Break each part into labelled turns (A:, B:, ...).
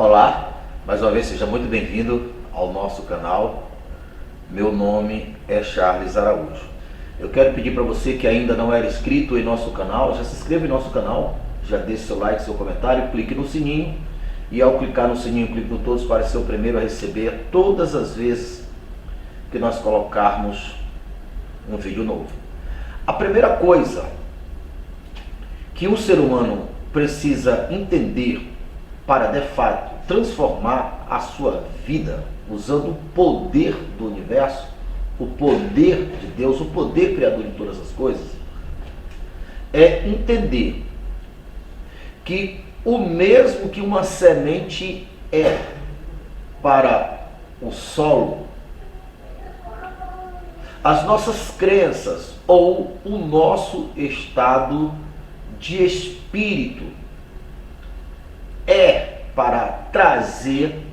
A: Olá, mais uma vez seja muito bem-vindo ao nosso canal. Meu nome é Charles Araújo. Eu quero pedir para você que ainda não era inscrito em nosso canal, já se inscreva em nosso canal, já deixe seu like, seu comentário, clique no sininho e ao clicar no sininho, clique no todos para ser o primeiro a receber todas as vezes que nós colocarmos um vídeo novo. A primeira coisa que um ser humano precisa entender para de fato transformar a sua vida usando o poder do universo, o poder de Deus, o poder criador de todas as coisas, é entender que o mesmo que uma semente é para o solo, as nossas crenças ou o nosso estado de espírito é para trazer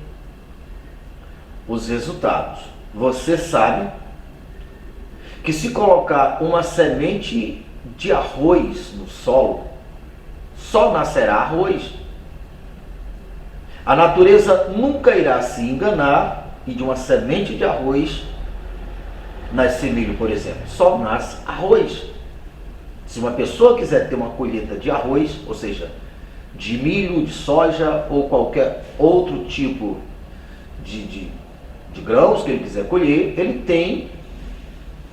A: os resultados. Você sabe que se colocar uma semente de arroz no solo, só nascerá arroz. A natureza nunca irá se enganar e de uma semente de arroz nasce milho, por exemplo. Só nasce arroz. Se uma pessoa quiser ter uma colheita de arroz, ou seja, de milho, de soja ou qualquer outro tipo de grãos que ele quiser colher, ele tem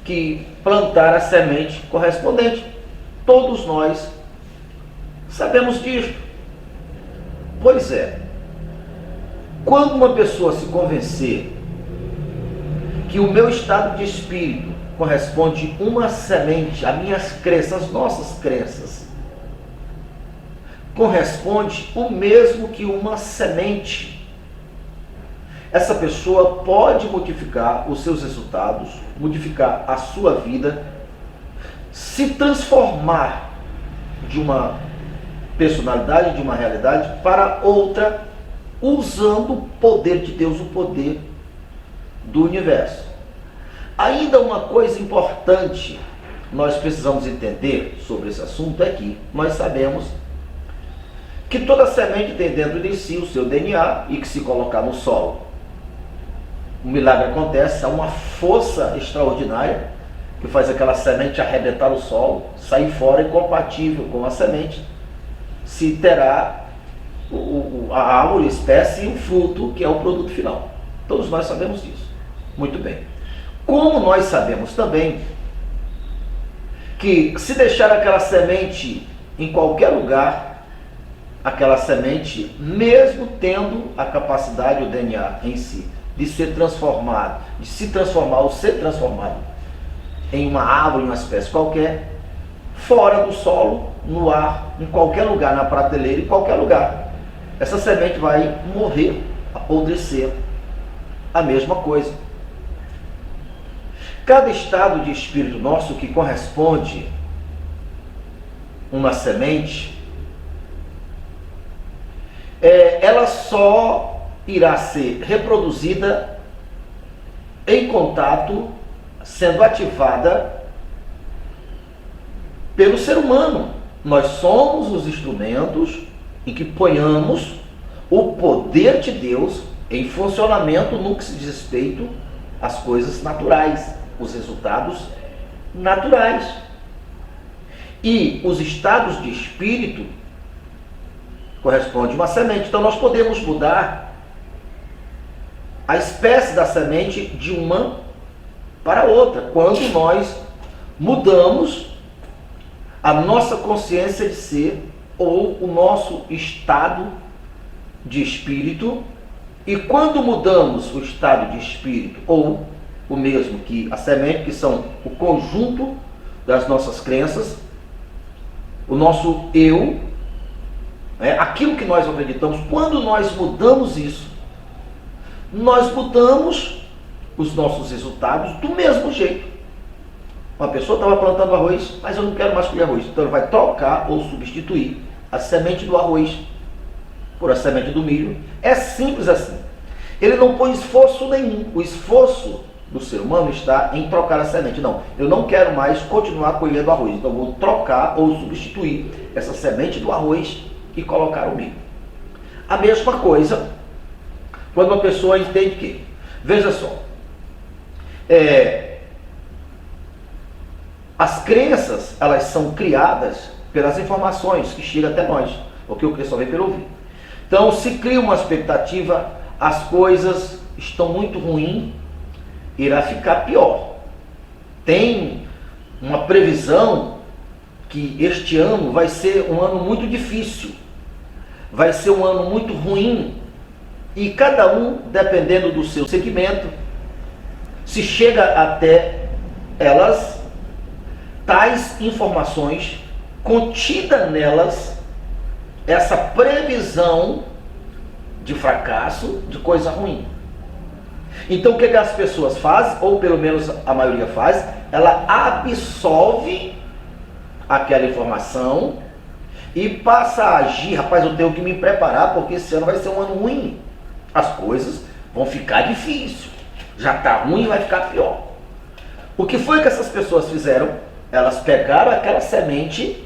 A: que plantar a semente correspondente. Todos nós sabemos disso. Pois é, quando uma pessoa se convencer que o meu estado de espírito corresponde uma semente, as minhas crenças, as nossas crenças, corresponde o mesmo que uma semente, essa pessoa pode modificar os seus resultados, modificar a sua vida, se transformar de uma personalidade, de uma realidade para outra, usando o poder de Deus, o poder do universo. Ainda uma coisa importante nós precisamos entender sobre esse assunto é que nós sabemos que toda semente tem dentro de si o seu DNA e que se colocar no solo, um milagre acontece, há uma força extraordinária que faz aquela semente arrebentar o solo, sair fora e compatível com a semente, se terá a árvore, a espécie e o fruto, que é o produto final. Todos nós sabemos disso. Muito bem. Como nós sabemos também que se deixar aquela semente em qualquer lugar, aquela semente, mesmo tendo a capacidade, o DNA em si, de ser transformado, de se transformar ou ser transformado em uma árvore, em uma espécie qualquer, fora do solo, no ar, em qualquer lugar, na prateleira, em qualquer lugar, essa semente vai morrer, apodrecer. A mesma coisa. Cada estado de espírito nosso que corresponde uma semente, ela só irá ser reproduzida em contato, sendo ativada pelo ser humano. Nós somos os instrumentos em que ponhamos o poder de Deus em funcionamento no que se diz respeito às coisas naturais, os resultados naturais. E os estados de espírito corresponde a uma semente. Então nós podemos mudar a espécie da semente de uma para outra, quando nós mudamos a nossa consciência de ser ou o nosso estado de espírito. E quando mudamos o estado de espírito ou o mesmo que a semente, que são o conjunto das nossas crenças, o nosso eu, aquilo que nós acreditamos, quando nós mudamos isso, nós mudamos os nossos resultados do mesmo jeito. Uma pessoa estava plantando arroz, mas eu não quero mais colher arroz. Então ele vai trocar ou substituir a semente do arroz por a semente do milho. É simples assim. Ele não põe esforço nenhum. O esforço do ser humano está em trocar a semente. Não, eu não quero mais continuar colhendo arroz. Então vou trocar ou substituir essa semente do arroz e colocar o milho. A mesma coisa Quando uma pessoa entende que, veja só, as crenças, elas são criadas pelas informações que chegam até nós, porque o que só vem pelo ouvir. Então, se cria uma expectativa, as coisas estão muito ruins, irá ficar pior. Tem uma previsão que este ano vai ser um ano muito difícil, vai ser um ano muito ruim, e cada um, dependendo do seu segmento, se chega até elas, tais informações, contida nelas, essa previsão de fracasso, de coisa ruim. Então o que as pessoas fazem, ou pelo menos a maioria faz, ela absorve aquela informação e passa a agir. Rapaz, eu tenho que me preparar porque esse ano vai ser um ano ruim. As coisas vão ficar difíceis. Já está ruim, vai ficar pior. O que foi que essas pessoas fizeram? Elas pegaram aquela semente,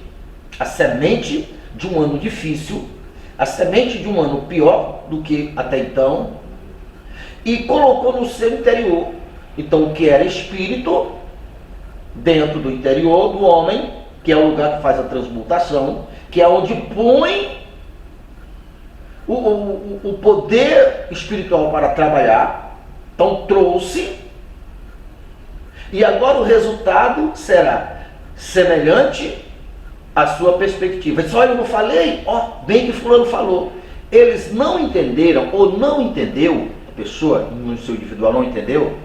A: a semente de um ano difícil, a semente de um ano pior do que até então, e colocou no seu interior. Então, o que era espírito, dentro do interior do homem, que é o lugar que faz a transmutação, que é onde põe o poder espiritual para trabalhar. Então, trouxe, e agora o resultado será semelhante à sua perspectiva. Diz, olha, eu não falei, bem que fulano falou. Eles não entenderam, ou não entendeu, a pessoa no seu individual não entendeu,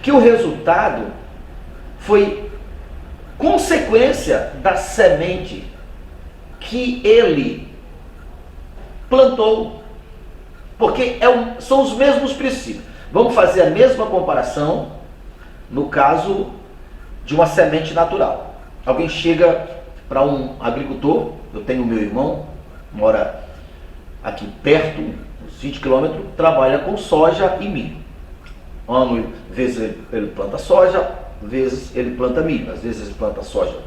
A: que o resultado foi consequência da semente que ele plantou. Porque são os mesmos princípios. Vamos fazer a mesma comparação no caso de uma semente natural. Alguém chega para um agricultor, eu tenho meu irmão, mora aqui perto, uns 20 quilômetros, trabalha com soja e milho. Vezes ele planta soja, vezes ele planta milho. Às vezes ele planta soja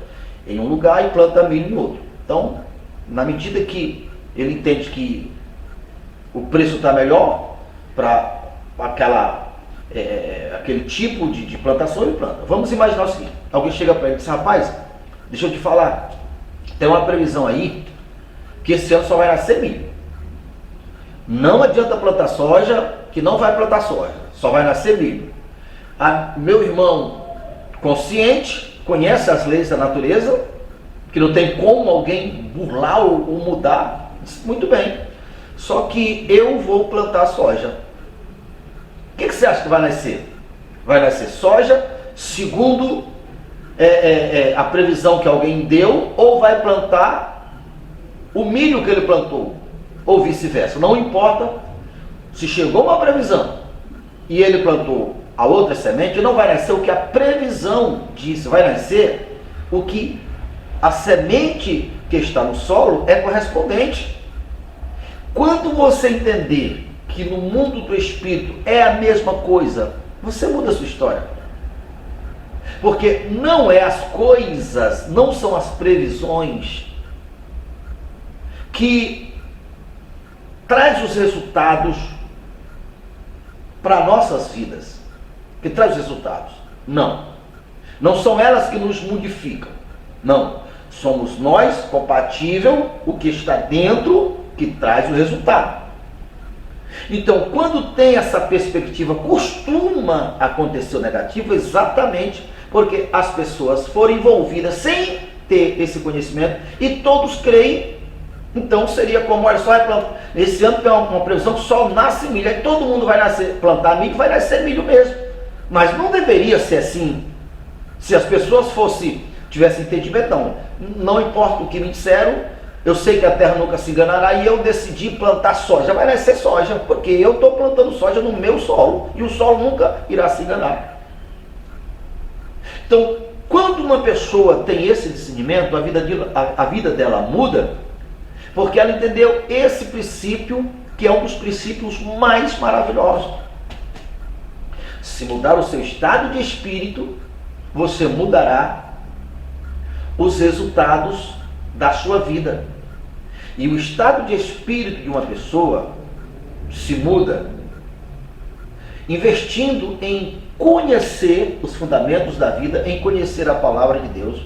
A: em um lugar e planta milho em outro. Então, na medida que ele entende que o preço está melhor para aquele tipo de plantação, ele planta. Vamos imaginar o seguinte: alguém chega para ele e diz, rapaz, deixa eu te falar, tem uma previsão aí que esse ano só vai nascer milho. Não adianta plantar soja, que não vai plantar soja, só vai nascer milho. Meu irmão consciente, conhece as leis da natureza, que não tem como alguém burlar ou mudar, diz, muito bem, só que eu vou plantar soja. O que você acha que vai nascer? Vai nascer soja, segundo a previsão que alguém deu, ou vai plantar o milho que ele plantou, ou vice-versa. Não importa, se chegou uma previsão e ele plantou a outra semente, não vai nascer o que a previsão disse, vai nascer o que a semente que está no solo é correspondente. Quando você entender que no mundo do espírito é a mesma coisa, você muda a sua história. Porque não é as coisas, não são as previsões que traz os resultados para nossas vidas, que traz os resultados. Não são elas que nos modificam. Não, somos nós, compatível, o que está dentro, que traz o resultado. Então, quando tem essa perspectiva, costuma acontecer o negativo exatamente porque as pessoas foram envolvidas sem ter esse conhecimento e todos creem. Então seria como, olha só, esse ano tem uma previsão que só nasce milho, aí todo mundo vai plantar milho, vai nascer milho mesmo. Mas não deveria ser assim. Se as pessoas tivessem entendimento, não importa o que me disseram, eu sei que a terra nunca se enganará e eu decidi plantar soja. Vai nascer soja, porque eu estou plantando soja no meu solo e o solo nunca irá se enganar. Então, quando uma pessoa tem esse discernimento, a vida dela muda, porque ela entendeu esse princípio, que é um dos princípios mais maravilhosos. Se mudar o seu estado de espírito, você mudará os resultados da sua vida. E o estado de espírito de uma pessoa se muda investindo em conhecer os fundamentos da vida, em conhecer a palavra de Deus.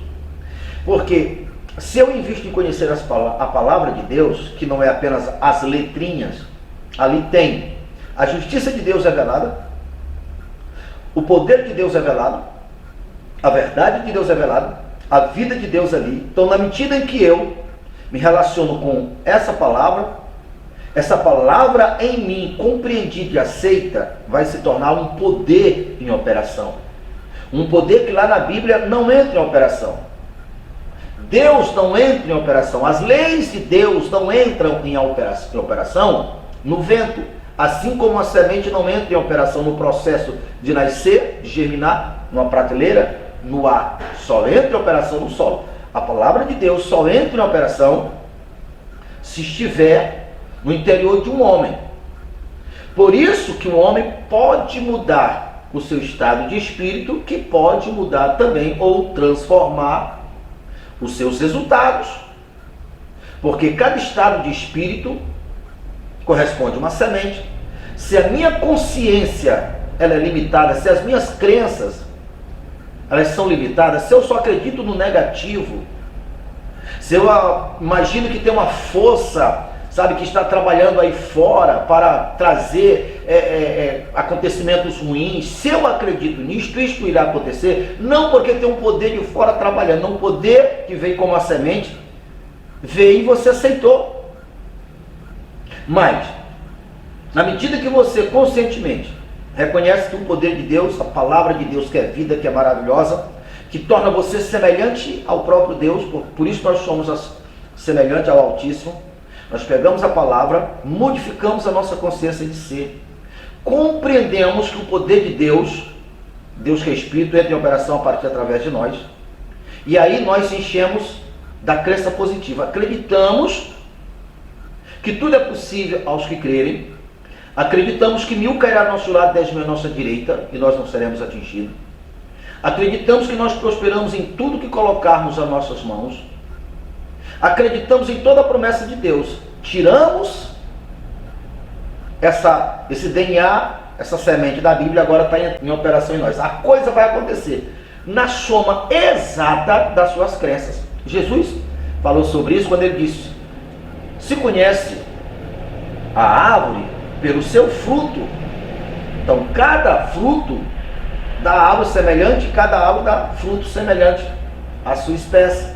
A: Porque se eu invisto em conhecer a palavra de Deus, que não é apenas as letrinhas, ali tem a justiça de Deus revelada, o poder de Deus revelado, a verdade de Deus revelada, a vida de Deus ali. Então, na medida em que eu me relaciono com essa palavra em mim, compreendida e aceita, vai se tornar um poder em operação. Um poder que lá na Bíblia não entra em operação. Deus não entra em operação. As leis de Deus não entram em operação no vento. Assim como a semente não entra em operação no processo de nascer, de germinar, numa prateleira, no ar. Só entra em operação no solo. A palavra de Deus só entra em operação se estiver no interior de um homem. Por isso que o homem pode mudar o seu estado de espírito, que pode mudar também ou transformar os seus resultados. Porque cada estado de espírito corresponde a uma semente. Se a minha consciência ela é limitada, se as minhas crenças elas são limitadas, se eu só acredito no negativo, se eu imagino que tem uma força, sabe, que está trabalhando aí fora para trazer acontecimentos ruins, se eu acredito nisto, isto irá acontecer, não porque tem um poder de fora trabalhando, não um poder que veio como a semente, veio e você aceitou. Mas, na medida que você conscientemente reconhece que o poder de Deus, a palavra de Deus que é vida, que é maravilhosa, que torna você semelhante ao próprio Deus, por isso nós somos semelhante ao Altíssimo, nós pegamos a palavra, modificamos a nossa consciência de ser, compreendemos que o poder de Deus, Deus que é Espírito, entra em operação a partir através de nós, e aí nós se enchemos da crença positiva, acreditamos que tudo é possível aos que crerem, acreditamos que 1000 cairá ao nosso lado, 10.000 à nossa direita, e nós não seremos atingidos, acreditamos que nós prosperamos em tudo que colocarmos as nossas mãos, acreditamos em toda a promessa de Deus, tiramos esse DNA, essa semente da Bíblia, agora está em operação em nós. A coisa vai acontecer na soma exata das suas crenças. Jesus falou sobre isso quando ele disse: se conhece a árvore pelo seu fruto. Então cada fruto dá árvore semelhante, cada árvore dá fruto semelhante à sua espécie.